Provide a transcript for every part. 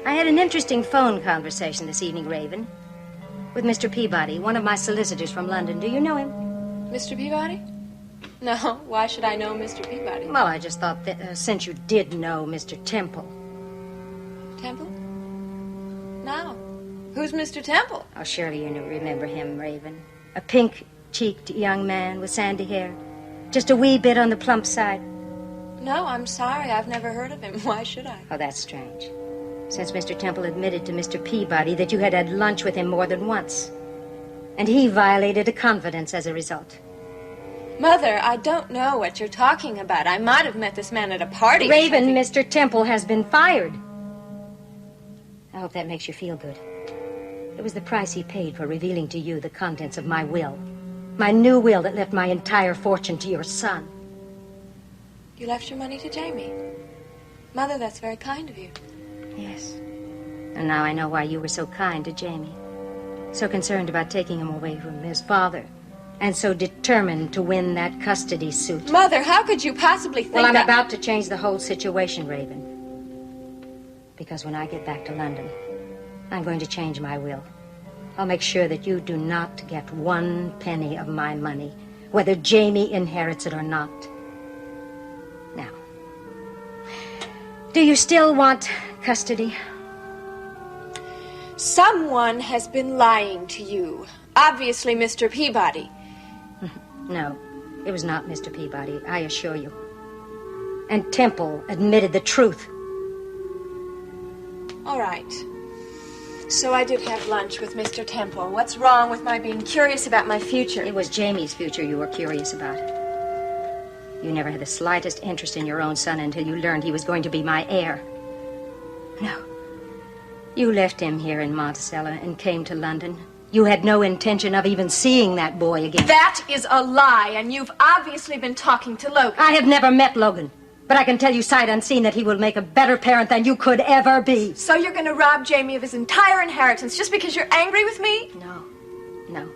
I had an interesting phone conversation this evening, Raven, with Mr. Peabody, one of my solicitors from London. Do you know him? Mr. Peabody? No, why should I know Mr. Peabody? Well, I just thought that since you did know Mr. Temple. Temple? No. Who's Mr. Temple? Oh, surely you remember him, Raven. A pink-cheeked young man with sandy hair. Just a wee bit on the plump side. No, I'm sorry. I've never heard of him. Why should I? Oh, that's strange. Since Mr. Temple admitted to Mr. Peabody that you had had lunch with him more than once. And he violated a confidence as a result. Mother, I don't know what you're talking about. I might have met this man at a party. Raven, Mr. Temple has been fired. I hope that makes you feel good. It was the price he paid for revealing to you the contents of my will. My new will that left my entire fortune to your son. You left your money to Jamie. Mother, that's very kind of you. Yes. And now I know why you were so kind to Jamie. So concerned about taking him away from his father. And so determined to win that custody suit. Mother, how could you possibly think Well, I'm that... about to change the whole situation, Raven. Because when I get back to London, I'm going to change my will. I'll make sure that you do not get 1 penny of my money, whether Jamie inherits it or not. Now, do you still want custody? Someone has been lying to you. Obviously, Mr. Peabody. No, it was not Mr. Peabody, I assure you. And Temple admitted the truth. All right. So I did have lunch with Mr. Temple. What's wrong with my being curious about my future? It was Jamie's future you were curious about. You never had the slightest interest in your own son until you learned he was going to be my heir. No. You left him here in Monticello and came to London. You had no intention of even seeing that boy again. That is a lie, and you've obviously been talking to Logan. I have never met Logan, but I can tell you sight unseen that he will make a better parent than you could ever be. So you're going to rob Jamie of his entire inheritance just because you're angry with me? No.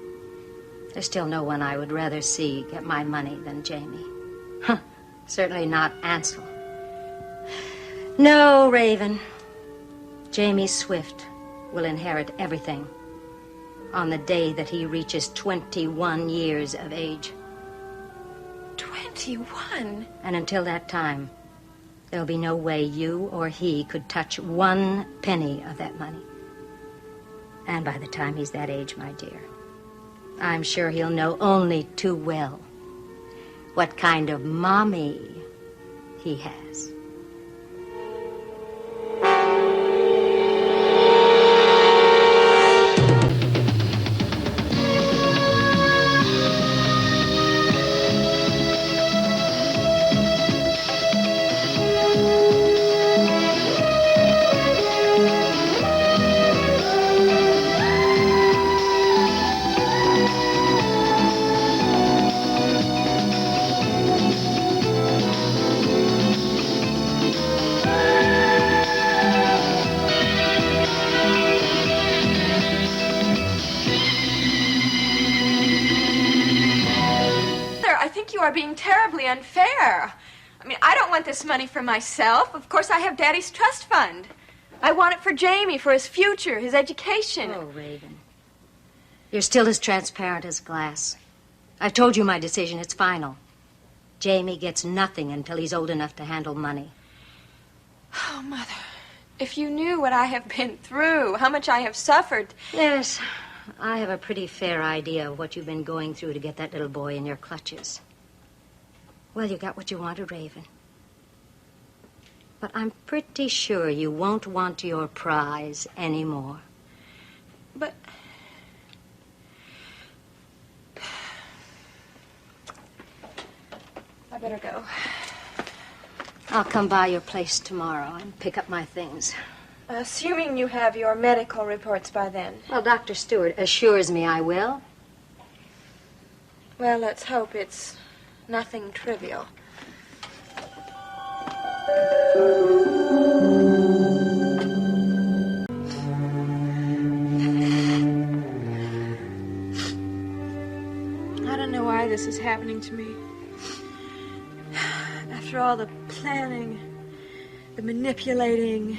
There's still no one I would rather see get my money than Jamie. Huh. Certainly not Ansel. No, Raven. Jamie Swift will inherit everything on the day that he reaches 21 years of age. 21? And until that time, there'll be no way you or he could touch 1 penny of that money. And by the time he's that age, my dear, I'm sure he'll know only too well what kind of mommy he has. Being terribly unfair. I mean, I don't want this money for myself. Of course, I have Daddy's trust fund. I want it for Jamie, for his future, his education. Oh, Raven. You're still as transparent as glass. I've told you my decision. It's final. Jamie gets nothing until he's old enough to handle money. Oh, Mother, if you knew what I have been through, how much I have suffered. Yes, I have a pretty fair idea of what you've been going through to get that little boy in your clutches. Well, you got what you wanted, Raven. But I'm pretty sure you won't want your prize anymore. But... I better go. I'll come by your place tomorrow and pick up my things. Assuming you have your medical reports by then. Well, Dr. Stewart assures me I will. Well, let's hope it's nothing trivial. I don't know why this is happening to me. After all the planning, the manipulating,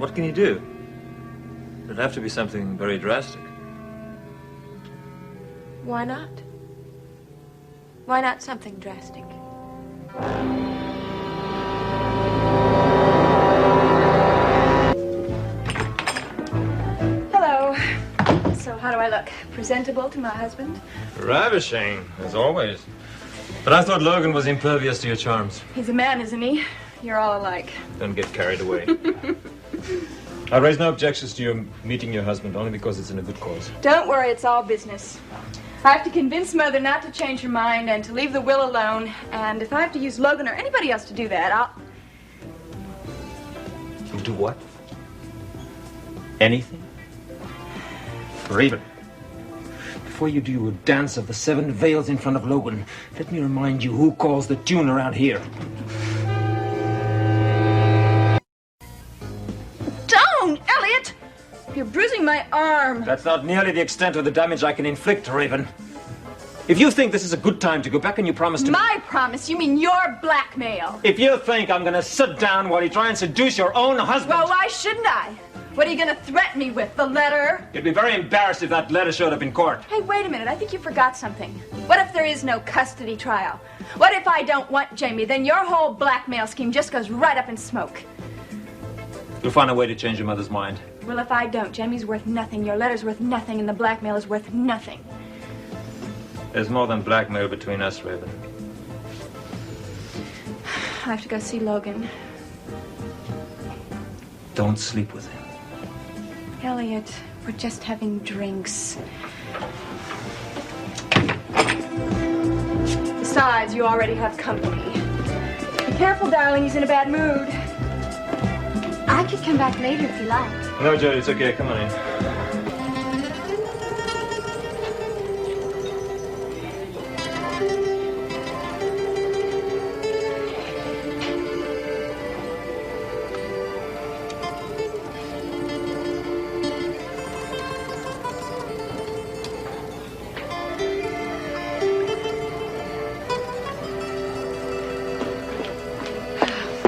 What can you do? It'd have to be something very drastic. Why not? Why not something drastic? Hello. So how do I look? Presentable to my husband? Ravishing, as always. But I thought Logan was impervious to your charms. He's a man, isn't he? You're all alike. Don't get carried away. I raise no objections to your meeting your husband, only because it's in a good cause. Don't worry, it's all business. I have to convince Mother not to change her mind and to leave the will alone. And if I have to use Logan or anybody else to do that, I'll... You'll do what? Anything? Raven, before you do your dance of the 7 veils in front of Logan, let me remind you who calls the tune around here. Don't, Elliot! You're bruising my arm. That's not nearly the extent of the damage I can inflict, Raven. If you think this is a good time to go back and you promise to... My promise? You mean your blackmail? If you think I'm gonna sit down while you try and seduce your own husband... Well, why shouldn't I? What are you gonna threaten me with? The letter? You'd be very embarrassed if that letter showed up in court. Hey, wait a minute. I think you forgot something. What if there is no custody trial? What if I don't want Jamie? Then your whole blackmail scheme just goes right up in smoke. You'll find a way to change your mother's mind. Well, if I don't, Jamie's worth nothing, your letter's worth nothing, and the blackmail is worth nothing. There's more than blackmail between us, Raven. I have to go see Logan. Don't sleep with him. Elliot, we're just having drinks. Besides, you already have company. Be careful, darling, he's in a bad mood. I could come back later if you like. No, Jody, it's okay. Come on in.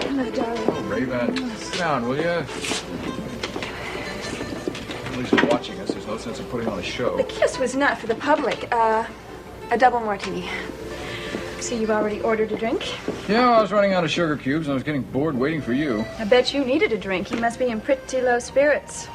Hello, darling. Oh, Raven, sit down, will you? At least you're watching us. There's no sense in putting on a show. The kiss was not for the public. A double martini. See, you've already ordered a drink. Yeah, I was running out of sugar cubes and I was getting bored waiting for you. I bet you needed a drink. You must be in pretty low spirits.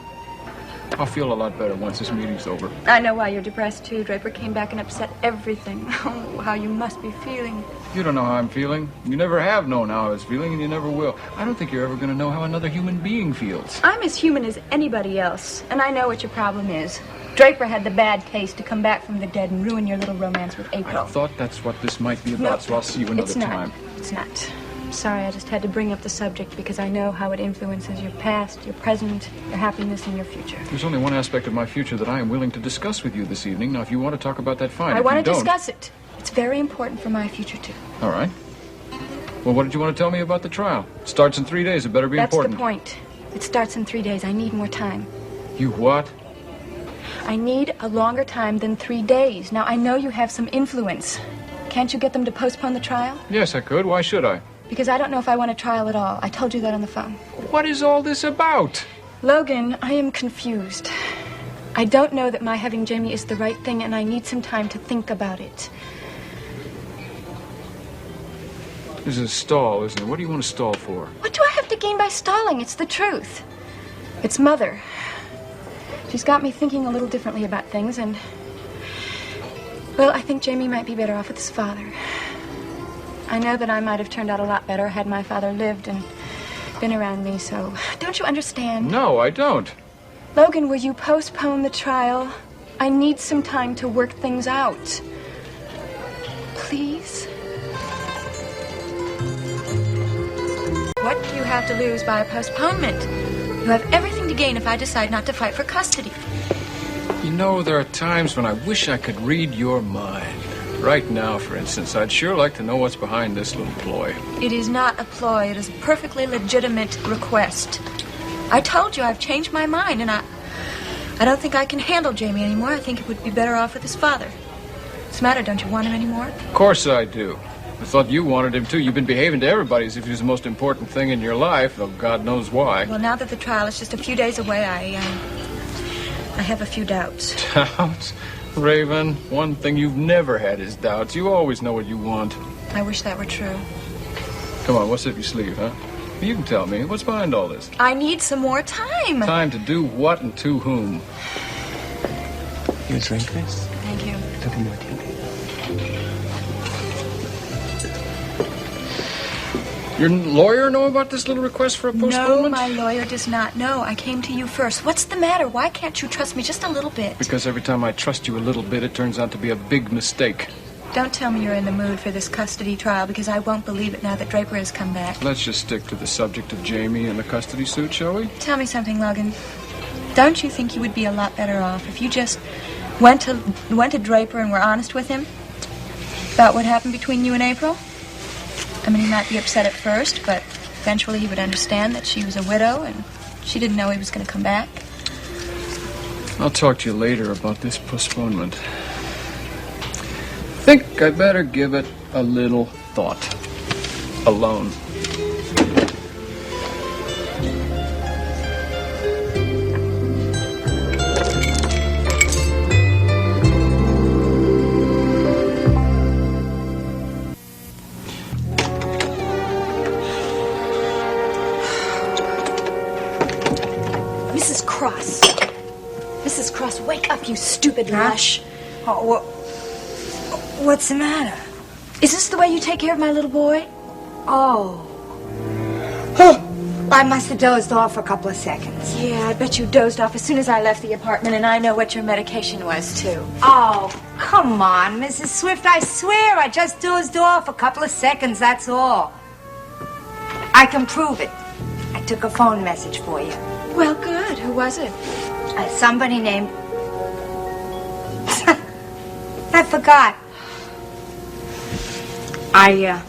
I'll feel a lot better once this meeting's over. I know why you're depressed, too. Draper came back and upset everything. Oh, how you must be feeling. You don't know how I'm feeling. You never have known how I was feeling, and you never will. I don't think you're ever going to know how another human being feels. I'm as human as anybody else, and I know what your problem is. Draper had the bad taste to come back from the dead and ruin your little romance with April. I thought that's what this might be about, so I'll see you another time. It's not. I'm sorry, I just had to bring up the subject because I know how it influences your past, your present, your happiness, and your future. There's only one aspect of my future that I am willing to discuss with you this evening. Now, if you want to talk about that, fine. I If want you to don't... discuss it. It's very important for my future, too. All right. Well, what did you want to tell me about the trial? It starts in 3 days. It better be That's important. the point. It starts in 3 days. I need more time. You what? I need a longer time than 3 days. Now, I know you have some influence. Can't you get them to postpone the trial? Yes, I could. Why should I? Because I don't know if I want a trial at all. I told you that on the phone. What is all this about? Logan, I am confused. I don't know that my having Jamie is the right thing, and I need some time to think about it. This is a stall, isn't it? What do you want to stall for? What do I have to gain by stalling? It's the truth. It's Mother. She's got me thinking a little differently about things, and... well, I think Jamie might be better off with his father. I know that I might have turned out a lot better had my father lived and been around me, so... don't you understand? No, I don't. Logan, will you postpone the trial? I need some time to work things out. Please? What do you have to lose by a postponement? You have everything to gain if I decide not to fight for custody. You know, there are times when I wish I could read your mind. Right now, for instance, I'd sure like to know what's behind this little ploy. It is not a ploy. It is a perfectly legitimate request. I told you I've changed my mind, and I don't think I can handle Jamie anymore. I think it would be better off with his father. What's the matter? Don't you want him anymore? Of course I do. I thought you wanted him too. You've been behaving to everybody as if he was the most important thing in your life, though God knows why. Well, now that the trial is just a few days away, I have a few doubts. Doubts? Raven, one thing you've never had is doubts. You always know what you want. I wish that were true. Come on, what's up your sleeve, huh? You can tell me. What's behind all this? I need some more time. Time to do what and to whom? You drink this? Thank you. Little more tea. Your lawyer know about this little request for a postponement? No, my lawyer does not know. I came to you first. What's the matter? Why can't you trust me just a little bit? Because every time I trust you a little bit, it turns out to be a big mistake. Don't tell me you're in the mood for this custody trial, because I won't believe it now that Draper has come back. Let's just stick to the subject of Jamie and the custody suit, shall we? Tell me something, Logan. Don't you think you would be a lot better off if you just went to Draper and were honest with him about what happened between you and April? I mean, he might be upset at first, but eventually he would understand that she was a widow and she didn't know he was going to come back. I'll talk to you later about this postponement. Think I better give it a little thought. Alone. Mrs. Cross, wake up, you stupid lush. Oh, what's the matter? Is this the way you take care of my little boy? Oh. I must have dozed off for a couple of seconds. Yeah, I bet you dozed off as soon as I left the apartment, and I know what your medication was, too. Oh, come on, Mrs. Swift. I swear I just dozed off a couple of seconds, that's all. I can prove it. I took a phone message for you. Well, good. Who was it? Somebody named... I forgot. I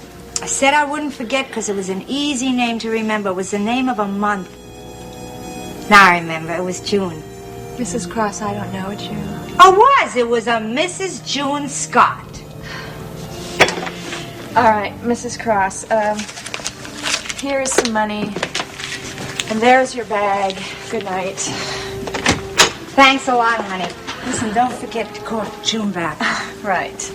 said I wouldn't forget because it was an easy name to remember. It was the name of a month. Now I remember. It was June. Mrs. Cross, I don't know June. It was a Mrs. June Scott. All right, Mrs. Cross, here is some money, and there's your bag. Good night. Thanks a lot, honey. Listen, don't forget to call June back. Right.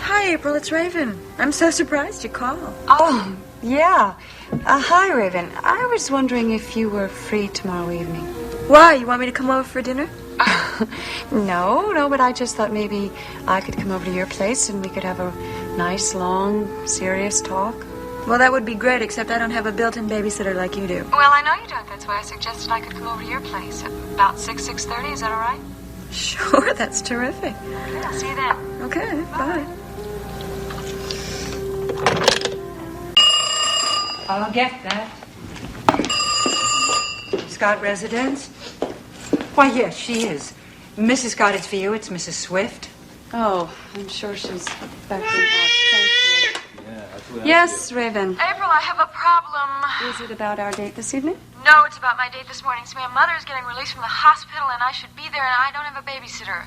Hi, April, it's Raven. I'm so surprised you called. Oh, yeah. Hi, Raven. I was wondering if you were free tomorrow evening. Why? You want me to come over for dinner? No, but I just thought maybe I could come over to your place and we could have a nice, long, serious talk. Well, that would be great, except I don't have a built-in babysitter like you do. Well, I know you don't. That's why I suggested I could come over to your place at about 6:30. Is that all right? Sure, that's terrific. Okay, I'll see you then. Okay, bye. I'll get that. Scott residence? Why, yes, she is. Mrs. Scott, it's for you. It's Mrs. Swift. Oh, I'm sure she's backing out. Thank you. Yes, Raven. April, I have a problem. Is it about our date this evening? No, it's about my date this morning. So my mother is getting released from the hospital, and I should be there, and I don't have a babysitter.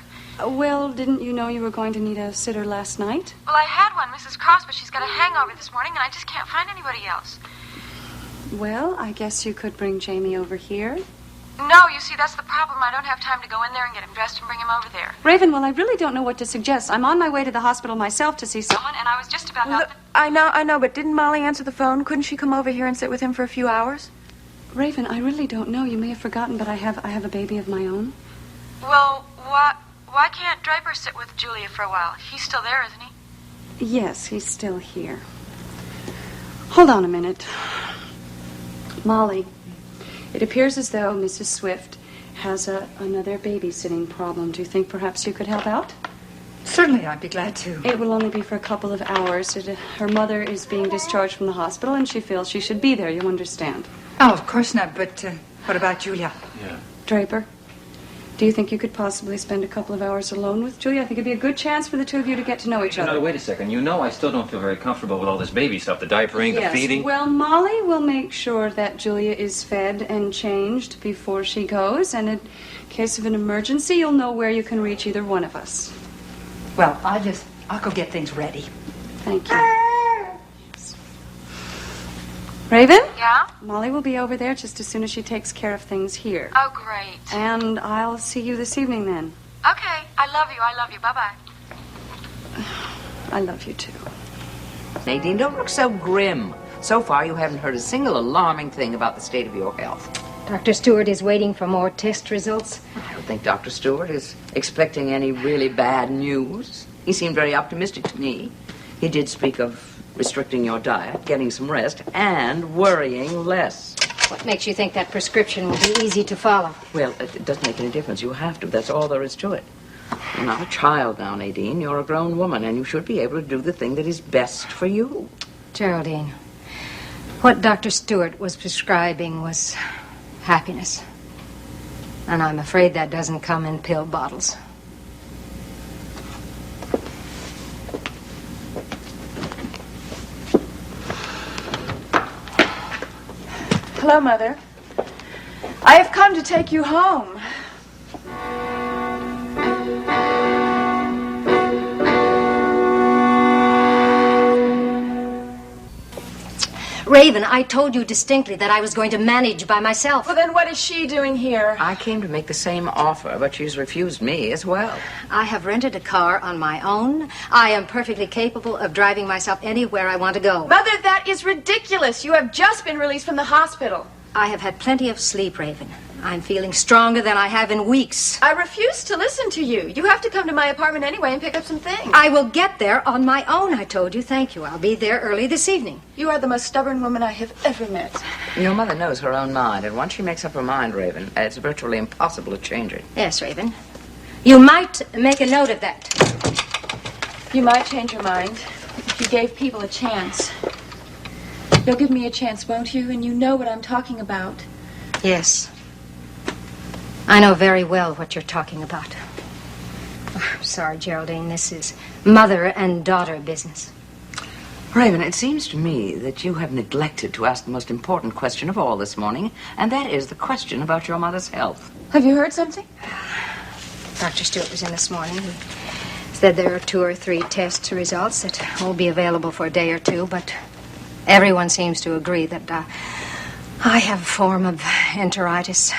Well, didn't you know you were going to need a sitter last night? Well, I had one, Mrs. Cross, but she's got a hangover this morning, and I just can't find anybody else. Well, I guess you could bring Jamie over here. No, you see, that's the problem. I don't have time to go in there and get him dressed and bring him over there. Raven, well, I really don't know what to suggest. I'm on my way to the hospital myself to see someone, and I was just about out. I know, but didn't Molly answer the phone? Couldn't she come over here and sit with him for a few hours? Raven, I really don't know. You may have forgotten, but I have a baby of my own. Well, why can't Draper sit with Julia for a while? He's still there, isn't he? Yes, he's still here. Hold on a minute. Molly, it appears as though Mrs. Swift has another babysitting problem. Do you think perhaps you could help out? Certainly, I'd be glad to. It will only be for a couple of hours. Her mother is being discharged from the hospital, and she feels she should be there. You understand? Oh, of course not, but what about Julia? Yeah. Draper, Do you think you could possibly spend a couple of hours alone with Julia? I think it'd be a good chance for the two of you to get to know each other. No, wait a second. You know I still don't feel very comfortable with all this baby stuff, the diapering, Yes. the feeding. Well, Molly will make sure that Julia is fed and changed before she goes, and in case of an emergency, you'll know where you can reach either one of us. Well, I'll go get things ready. Thank you. Raven? Yeah? Molly will be over there just as soon as she takes care of things here. Oh, great. And I'll see you this evening then. Okay. I love you. Bye-bye. I love you too. Nadine, don't look so grim. So far, you haven't heard a single alarming thing about the state of your health. Dr. Stewart is waiting for more test results. I don't think Dr. Stewart is expecting any really bad news. He seemed very optimistic to me. He did speak of restricting your diet, getting some rest, and worrying less. What makes you think that prescription will be easy to follow? Well, it doesn't make any difference. You have to. That's all there is to it. You're not a child now, Nadine. You're a grown woman, and you should be able to do the thing that is best for you. Geraldine, what Dr. Stewart was prescribing was happiness. And I'm afraid that doesn't come in pill bottles. Hello, Mother. I have come to take you home. Raven, I told you distinctly that I was going to manage by myself. Well, then what is she doing here? I came to make the same offer, but she's refused me as well. I have rented a car on my own. I am perfectly capable of driving myself anywhere I want to go. Mother, that is ridiculous. You have just been released from the hospital. I have had plenty of sleep, Raven. I'm feeling stronger than I have in weeks. I refuse to listen to you. You have to come to my apartment anyway and pick up some things. I will get there on my own, I told you. Thank you. I'll be there early this evening. You are the most stubborn woman I have ever met. Your mother knows her own mind, and once she makes up her mind, Raven, it's virtually impossible to change it. Yes, Raven. You might make a note of that. You might change your mind if you gave people a chance. You'll give me a chance, won't you? And you know what I'm talking about. Yes. I know very well what you're talking about. Oh, I'm sorry, Geraldine. This is mother and daughter business. Raven, it seems to me that you have neglected to ask the most important question of all this morning, and that is the question about your mother's health. Have you heard something? Dr. Stewart was in this morning. He said there are 2 or 3 test results that won't be available for a day or two, but everyone seems to agree that I have a form of enteritis.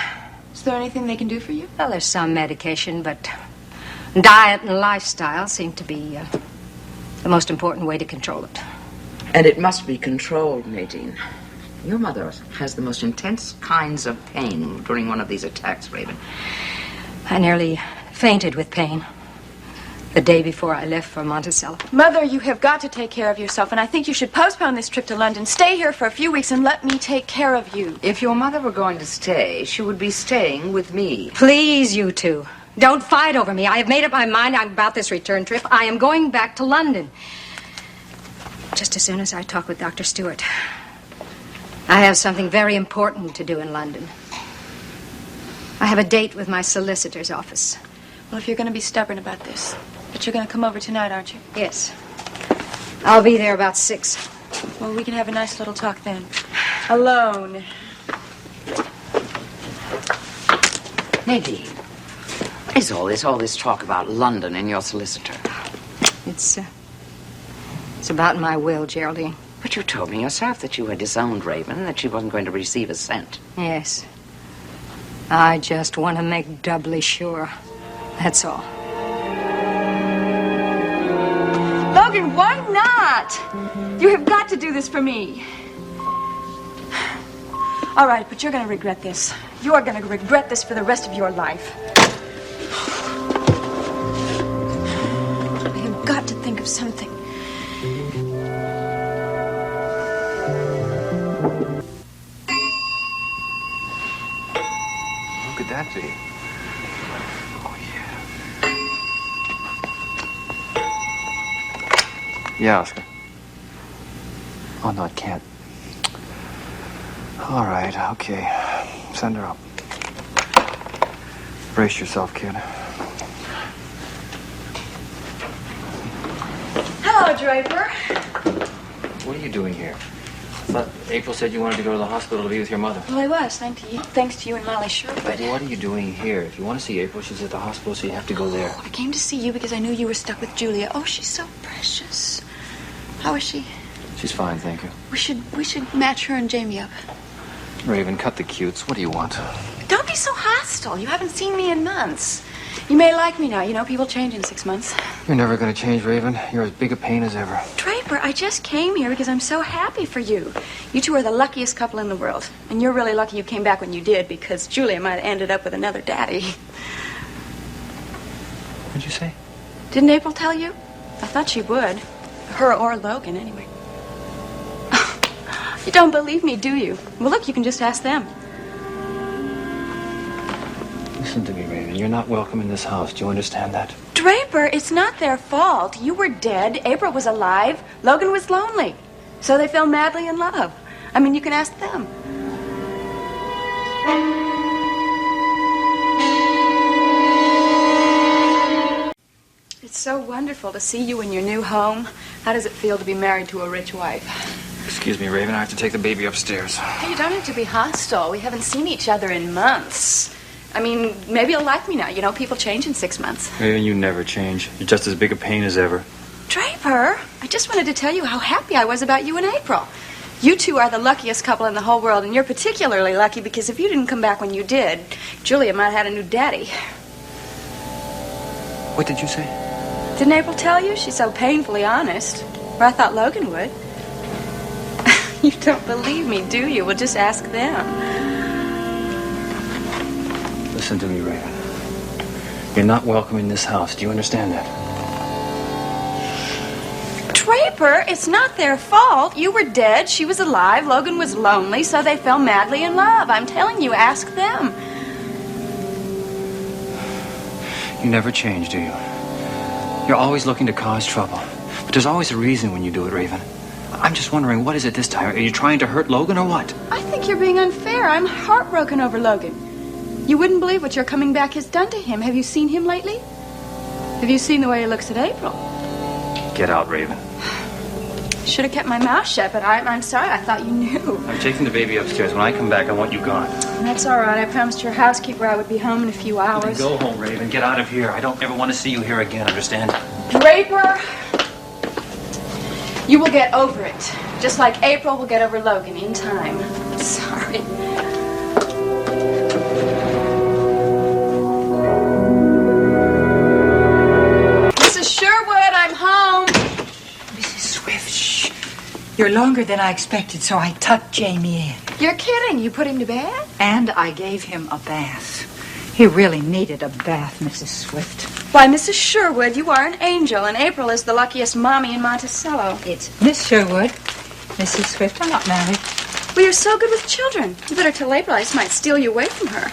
Is there anything they can do for you? Well, there's some medication, but diet and lifestyle seem to be the most important way to control it. And it must be controlled, Nadine. Your mother has the most intense kinds of pain during one of these attacks, Raven. I nearly fainted with pain the day before I left for Monticello. Mother, you have got to take care of yourself, and I think you should postpone this trip to London. Stay here for a few weeks and let me take care of you. If your mother were going to stay, she would be staying with me. Please, you two. Don't fight over me. I have made up my mind about this return trip. I am going back to London. Just as soon as I talk with Dr. Stewart. I have something very important to do in London. I have a date with my solicitor's office. Well, if you're going to be stubborn about this. But you're going to come over tonight, aren't you? Yes. I'll be there about 6. Well, we can have a nice little talk then. Alone. Nadine, what is all this talk about London and your solicitor? It's about my will, Geraldine. But you told me yourself that you had disowned Raven and that she wasn't going to receive a cent. Yes. I just want to make doubly sure. That's all. Logan, why not? You have got to do this for me. All right, but you're going to regret this. You are going to regret this for the rest of your life. I have got to think of something. Who could that be? Oh, yeah. Yeah, Oscar. Oh, no, it can't. All right, okay. Send her up. Brace yourself, kid. Hello, Draper. What are you doing here? I thought April said you wanted to go to the hospital to be with your mother. Well, I was, thanks to you and Molly Sherwood. What are you doing here? If you want to see April, she's at the hospital, so you have to go there. I came to see you because I knew you were stuck with Julia. Oh, she's so precious. How is she? She's fine, thank you. We should match her and Jamie up. Raven, cut the cutes. What do you want? Don't be so hostile. You haven't seen me in months. You may like me now. You know, people change in 6 months. You're never going to change, Raven. You're as big a pain as ever. Draper, I just came here because I'm so happy for you. You two are the luckiest couple in the world. And you're really lucky you came back when you did because Julia might have ended up with another daddy. What'd you say? Didn't April tell you? I thought she would. Her or Logan, anyway. You don't believe me, do you? Well, look, you can just ask them. Listen to me, Raven. You're not welcome in this house. Do you understand that? Draper, it's not their fault. You were dead. April was alive. Logan was lonely. So they fell madly in love. I mean, you can ask them. It's so wonderful to see you in your new home. How does it feel to be married to a rich wife? Excuse me, Raven. I have to take the baby upstairs. Hey, you don't have to be hostile. We haven't seen each other in months. I mean, maybe you'll like me now. You know, people change in 6 months. Raven, you never change. You're just as big a pain as ever. Draper, I just wanted to tell you how happy I was about you and April. You two are the luckiest couple in the whole world, and you're particularly lucky because if you didn't come back when you did, Julia might have had a new daddy. What did you say? Didn't April tell you? She's so painfully honest. Or I thought Logan would. You don't believe me, do you? Well, just ask them. Listen to me, Raven. You're not welcome in this house. Do you understand that? Draper, it's not their fault. You were dead, she was alive, Logan was lonely, so they fell madly in love. I'm telling you, ask them. You never change, do you? You're always looking to cause trouble. But there's always a reason when you do it, Raven. I'm just wondering, what is it this time? Are you trying to hurt Logan or what? I think you're being unfair. I'm heartbroken over Logan. You wouldn't believe what your coming back has done to him. Have you seen him lately? Have you seen the way he looks at April? Get out, Raven. Should have kept my mouth shut, but I'm sorry. I thought you knew. I'm taking the baby upstairs. When I come back, I want you gone. That's all right. I promised your housekeeper I would be home in a few hours. Then go home, Raven. Get out of here. I don't ever want to see you here again, understand? Draper, you will get over it. Just like April will get over Logan in time. Sorry. Mrs. Sherwood, I'm home. Mrs. Swift, shh. You're longer than I expected, so I tucked Jamie in. You're kidding. You put him to bed? And I gave him a bath. He really needed a bath, Mrs. Swift. Why, Mrs. Sherwood, you are an angel, and April is the luckiest mommy in Monticello. It's Miss Sherwood. Mrs. Swift, I'm not married. Well, you're so good with children. You better tell April I just might steal you away from her.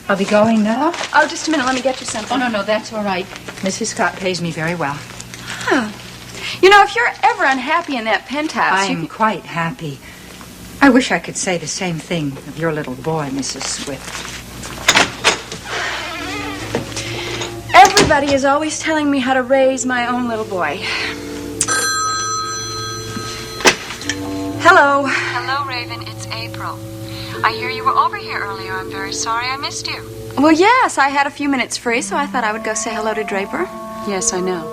I'll be going now. Oh, just a minute. Let me get you something. Oh, no, that's all right. Mrs. Scott pays me very well. Huh. You know, if you're ever unhappy in that penthouse... I'm quite happy. I wish I could say the same thing of your little boy, Mrs. Swift. Everybody is always telling me how to raise my own little boy. Hello. Hello, Raven. It's April. I hear you were over here earlier. I'm very sorry I missed you. Well, yes, I had a few minutes free, so I thought I would go say hello to Draper. Yes, I know.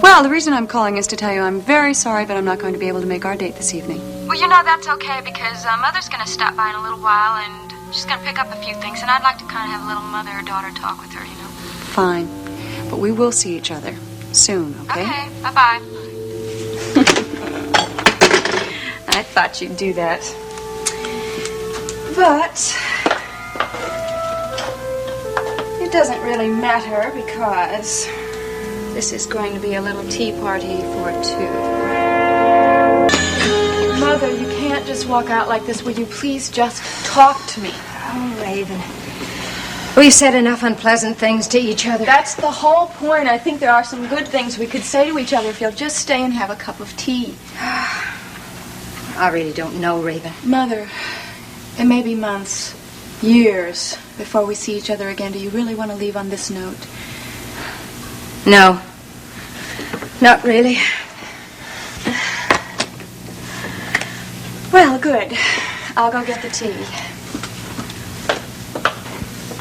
Well, the reason I'm calling is to tell you I'm very sorry, but I'm not going to be able to make our date this evening. Well, you know, that's okay because Mother's going to stop by in a little while and she's going to pick up a few things, and I'd like to kind of have a little mother-daughter talk with her, you know. Fine. But we will see each other soon, okay? Okay, bye-bye. I thought you'd do that. But it doesn't really matter because this is going to be a little tea party for two. Mother, you can't just walk out like this. Will you please just talk to me? Oh, Raven. We've said enough unpleasant things to each other. That's the whole point. I think there are some good things we could say to each other if you'll just stay and have a cup of tea. I really don't know, Raven. Mother, it may be months, years, before we see each other again, do you really want to leave on this note? No. Not really. Well, good. I'll go get the tea.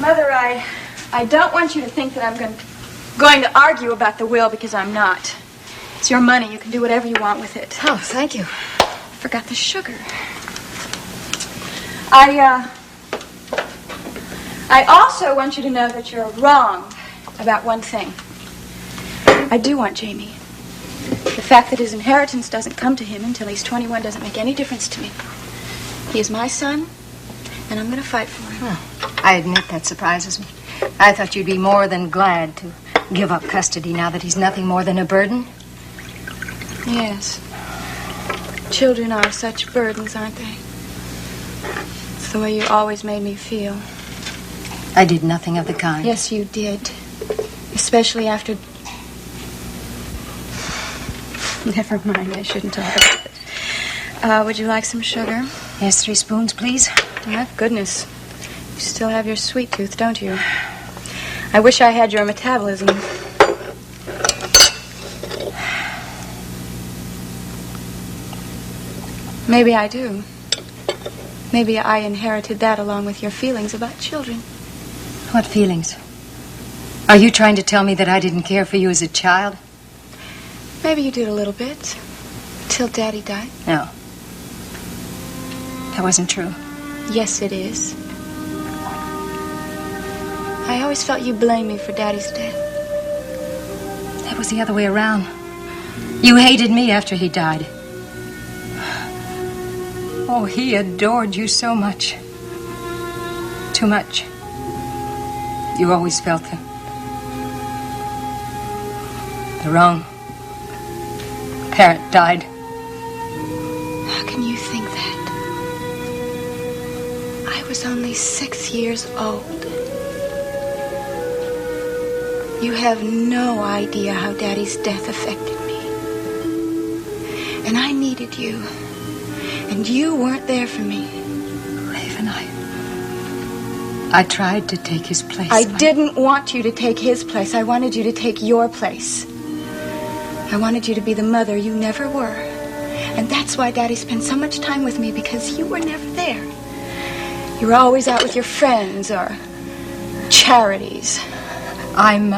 Mother, I don't want you to think that I'm going to argue about the will, because I'm not. It's your money. You can do whatever you want with it. Oh, thank you. Forgot the sugar. I also want you to know that you're wrong about one thing. I do want Jamie. The fact that his inheritance doesn't come to him until he's 21 doesn't make any difference to me. He is my son, and I'm going to fight for him. Oh, I admit that surprises me. I thought you'd be more than glad to give up custody now that he's nothing more than a burden. Yes. Children are such burdens, aren't they? It's the way you always made me feel. I did nothing of the kind. Yes, you did. Especially after... Never mind, I shouldn't talk about it. Would you like some sugar? Yes, 3 spoons, please. My goodness. You still have your sweet tooth, don't you? I wish I had your metabolism. Maybe I do. Maybe I inherited that along with your feelings about children. What feelings? Are you trying to tell me that I didn't care for you as a child? Maybe you did a little bit. Till Daddy died. No. That wasn't true. Yes, it is. I always felt you blamed me for Daddy's death. That was the other way around. You hated me after he died. Oh, he adored you so much. Too much. You always felt the wrong parent died. How can you think that? I was only 6 years old. You have no idea how Daddy's death affected me. And I needed you. And you weren't there for me. Raven, I tried to take his place. I didn't want you to take his place. I wanted you to take your place. I wanted you to be the mother you never were. And that's why Daddy spent so much time with me, because you were never there. You were always out with your friends or charities. I'm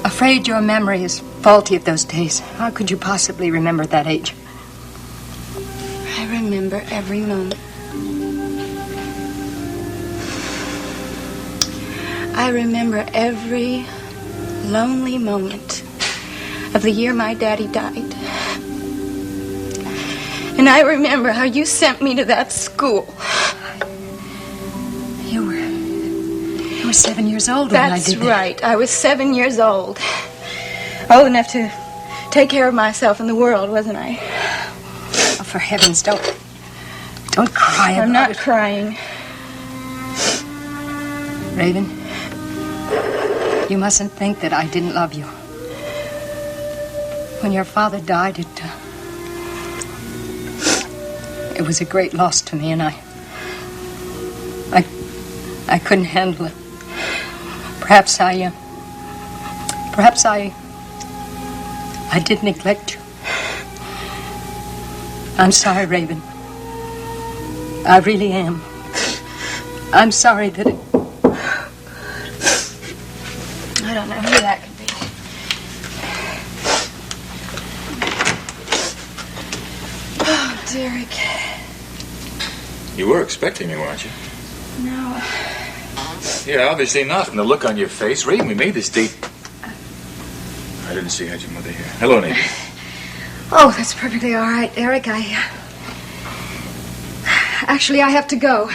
afraid your memory is faulty of those days. How could you possibly remember that age? I remember every moment. I remember every lonely moment of the year my daddy died. And I remember how you sent me to that school. You were 7 years old when I did that. That's right. I was 7 years old. Old enough to take care of myself in the world, wasn't I? Oh, for heavens, don't cry about it. I'm not crying. Raven, you mustn't think that I didn't love you. When your father died, it was a great loss to me, and I couldn't handle it. Perhaps I did neglect you. I'm sorry, Raven. I really am. I'm sorry that it... I don't know who that could be. Oh, Derek. You were expecting me, weren't you? No. Yeah, obviously not from the look on your face. Raven, we made this date. I didn't see you had your mother here. Hello, Nadine. Oh, that's perfectly all right, Eric. Actually, I have to go.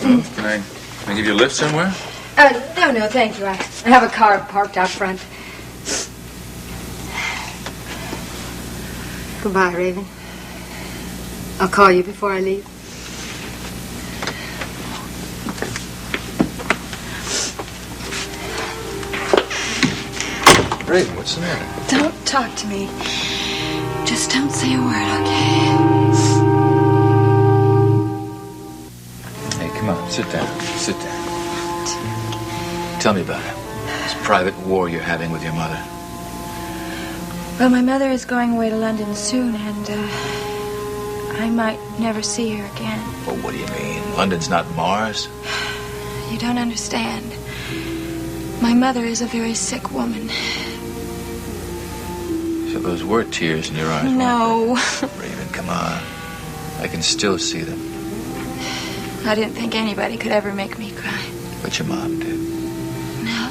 Well, can I give you a lift somewhere? No, thank you. I have a car parked out front. Goodbye, Raven. I'll call you before I leave. Raven, what's the matter? Don't talk to me. Just don't say a word, okay? Hey, come on, sit down. Sit down. Tell me about it. This private war you're having with your mother. Well, my mother is going away to London soon, and I might never see her again. Well, what do you mean? London's not Mars? You don't understand. My mother is a very sick woman. So those were tears in your eyes, No. Raven, come on. I can still see them. I didn't think anybody could ever make me cry. But your mom did. No.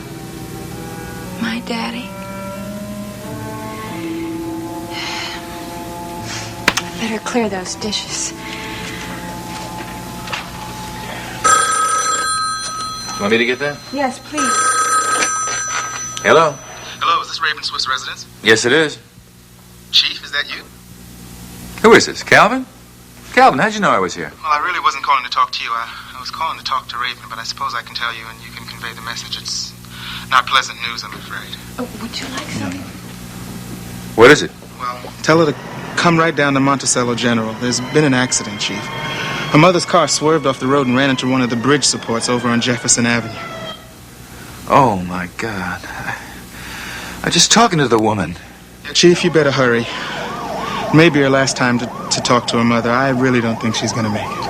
My daddy. Better clear those dishes. Want me to get that? Yes, please. Hello? Hello, is this Raven Swift's residence? Yes, it is. Chief, is that you? Who is this, Calvin? Calvin, how'd you know I was here? Well, I really wasn't calling to talk to you. I was calling to talk to Raven, but I suppose I can tell you and you can convey the message. It's not pleasant news, I'm afraid. Oh, would you like something? What is it? Well, tell her to come right down to Monticello General. There's been an accident, Chief. Her mother's car swerved off the road and ran into one of the bridge supports over on Jefferson Avenue. Oh, my God. I'm just talking to the woman. Chief, you better hurry. Maybe her last time to talk to her mother. I really don't think she's going to make it.